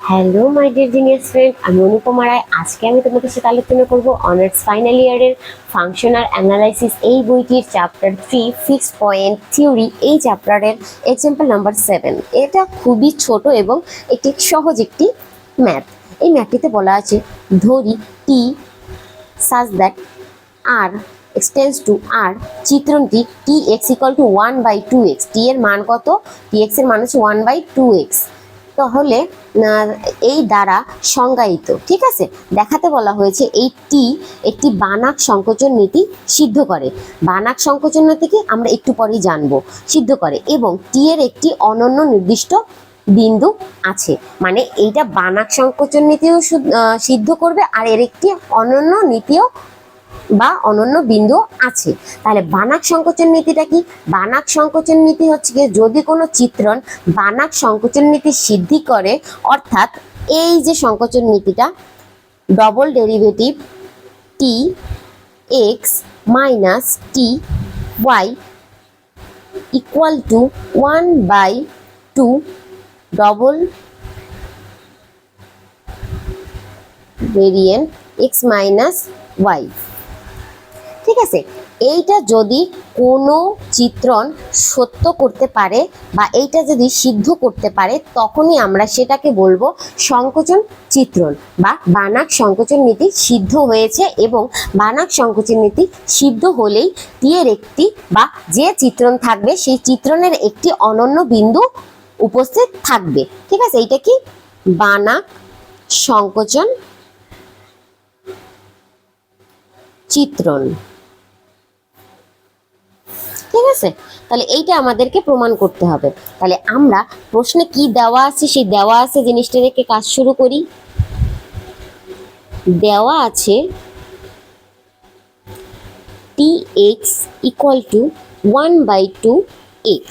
Hello my dear genius friend, আমি অনুপমা রায়। আজকে আমি তোমাদের সাথে আলোচনা করব অনার্স ফাইনাল ইয়ারের ফাংশনাল অ্যানালাইসিস এই বইটির চ্যাপ্টার 3 ফিক্সড পয়েন্ট থিওরি এই চ্যাপ্টারের এক্সাম্পল নাম্বার 7। এটা খুবই ছোট এবং একটি সহজ একটি ম্যাথ। এই ম্যাথটিতে বলা আছে ধরি T such that R extends to R চিত্রণটি T X equal to 1/2x। T এর মান কত? টি এক্স এর মান হচ্ছে 1/2x। তাহলে এই দ্বারা সংজ্ঞায়িত, ঠিক আছে, দেখাতে বলা হয়েছে এই টি একটি বানাক সংকোচন নীতি সিদ্ধ করে। বানাক সংকোচন নীতিকে আমরা একটু পরেই জানবো। সিদ্ধ করে এবং টি এর একটি অনন্য নির্দিষ্ট বিন্দু আছে, মানে এইটা বানাক সংকোচন নীতিও সিদ্ধ করবে আর এর একটি অনন্য নীতিও বা অনন্য বিন্দু আছে। তাহলে বানাক সংকোচন নীতিটা কি? বানাক সংকোচন নীতি হচ্ছে কি, যদি কোনো চিত্রণ বানাক সংকোচন নীতি সিদ্ধি করে, অর্থাৎ এই যে সংকোচন নীতিটা double derivative T X minus T Y equal to 1/2 double variant X minus Y. ঠিক আছে, এইটা যদি কোনো চিত্রণ সত্য করতে পারে বা এইটা যদি সিদ্ধ করতে পারে, তখনই আমরা সেটাকে বলবো সংকোচন চিত্রণ বা বানাক সংকোচন নীতি সিদ্ধ হয়েছে। এবং বানাক সংকোচন নীতি সিদ্ধ হলেই টি এর একটি বা যে চিত্রণ থাকবে সেই চিত্রণের একটি অনন্য বিন্দু উপস্থিত থাকবে। ঠিক আছে, এইটা কি বানাক সংকোচন চিত্রণ। ঠিক আছে, তাহলে এইটা আমাদেরকে প্রমাণ করতে হবে। তাহলে আমরা প্রশ্নে কি দেওয়া আছে সেই দেওয়া আছে জিনিসটা রেখে কাজ শুরু করি। দেওয়া আছে টি এক্স ইকুয়াল টু 1/2x।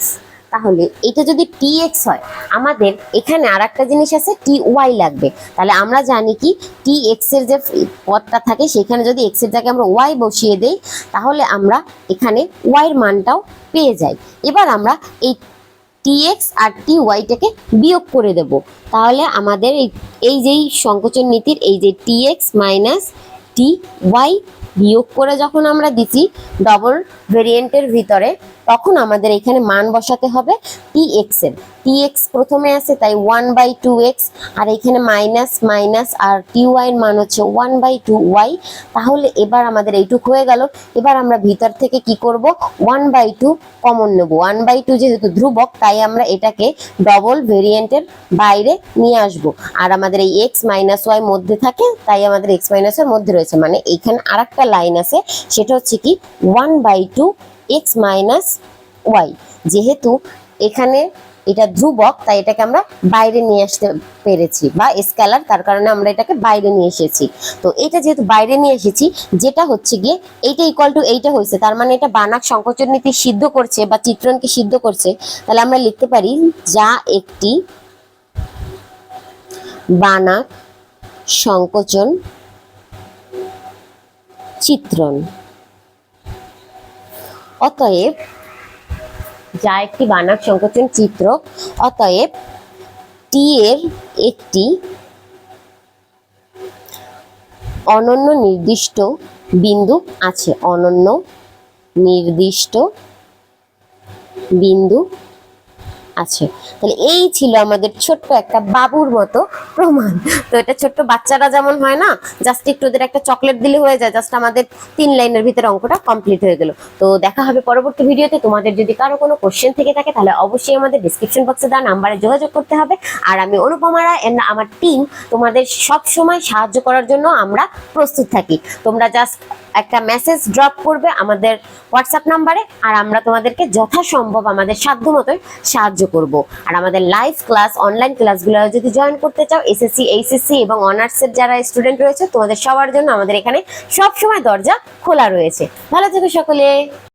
তাহলে এটা যদি টি এক্স হয়, আমাদের এখানে আর একটা জিনিস আছে টি ওয়াই লাগবে। তাহলে আমরা জানি কি টি এক্স এর যে পদটা থাকে সেখানে যদি এক্স এর জায়গায় আমরা ওয়াই বসিয়ে দেই, তাহলে আমরা এখানে ওয়াই এর মানটাও পেয়ে যাই। এবার আমরা এই টি এক্স আর টি ওয়াইটাকে বিয়োগ করে দেব। তাহলে আমাদের এই যেই সংকোচন নীতির এই যে টি এক্স মাইনাস টি ওয়াই বিয়োগ করে যখন আমরা দিচ্ছি ডবল ভেরিয়েন্টের ভিতরে, তখন আমাদের এখানে মান বসাতে হবে টি এক্স এর। টি এক্স প্রথমে আছে তাই 1/2x, আর এখানে মাইনাস মাইনাস আর টি ওয়াই এর মান হচ্ছে 1/2y। তাহলে এবার আমাদের এইটুকু হয়ে গেল। এবার আমরা ভিতর থেকে কি করব, 1/2 কমন নেব। 1/2 যেহেতু ধ্রুবক, তাই আমরা এটাকে ডবল ভেরিয়েন্টের বাইরে নিয়ে আসব। আর আমাদের এই এক্স মাইনাস ওয়াই মধ্যে থাকে, তাই আমাদের এক্স মাইনাস এর মধ্যে রয়েছে, মানে এখানে আর একটা লাইন আছে, সেটা হচ্ছে কি 1/2 এক্স মাইনাস ওয়াই। যেহেতু এখানে এটা ধ্রুবক, তাই এটাকে আমরা বাইরে নিয়ে আসতে পেরেছি, বা স্কেলার, তার কারণে আমরা এটাকে বাইরে নিয়ে এসেছি। তো এটা যেহেতু বাইরে নিয়ে এসেছি, যেটা হচ্ছে গিয়ে এইটা ইকুয়াল টু এইটা হয়েছে, তার মানে এটা বানাক সংকোচন নীতি সিদ্ধ করছে বা চিত্রণকে সিদ্ধ করছে। তাহলে আমরা লিখতে পারি যা একটি বানাক সংকোচন চিত্রণ। অতএব যা একটি বানাক সংকোচন চিত্র, অতএব টি এর একটি অনন্য নির্দিষ্ট বিন্দু আছে। অনন্য নির্দিষ্ট বিন্দু আছে। তাহলে এই ছিল আমাদের ছোট্ট একটা বাবুর মতো প্রমাণ। তো এটা ছোট্ট বাচ্চারা যেমন হয় না, জাস্ট একটু ওদের একটা চকলেট দিলে হয়ে যায়, জাস্ট আমাদের 3 লাইনের ভিতরে অঙ্কটা কমপ্লিট হয়ে গেল। তো দেখা হবে পরবর্তী ভিডিওতে। তোমাদের যদি কারো কোনো কোশ্চেন থেকে থাকে, তাহলে অবশ্যই আমাদের ডিসক্রিপশন বক্সে দেওয়া নাম্বারে যোগাযোগ করতে হবে। আর আমি অনুপমা রায়, আমার টিম তোমাদের সব সময় সাহায্য করার জন্য আমরা প্রস্তুত থাকি। তোমরা জাস্ট একটা মেসেজ ড্রপ করবে আমাদের হোয়াটসঅ্যাপ নাম্বারে, আর আমরা তোমাদেরকে যথাসম্ভব আমাদের সাধ্য মতোই সাহায্য করব। আর আমাদের লাইভ ক্লাস, অনলাইন ক্লাসগুলো যদি জয়েন করতে চাও, এসএসসি, এইচএসসি এবং অনার্সের যারা স্টুডেন্ট রয়েছে, তোমাদের সবার জন্য আমাদের এখানে সব সময় দরজা খোলা রয়েছে। ভালো থেকো সকলে।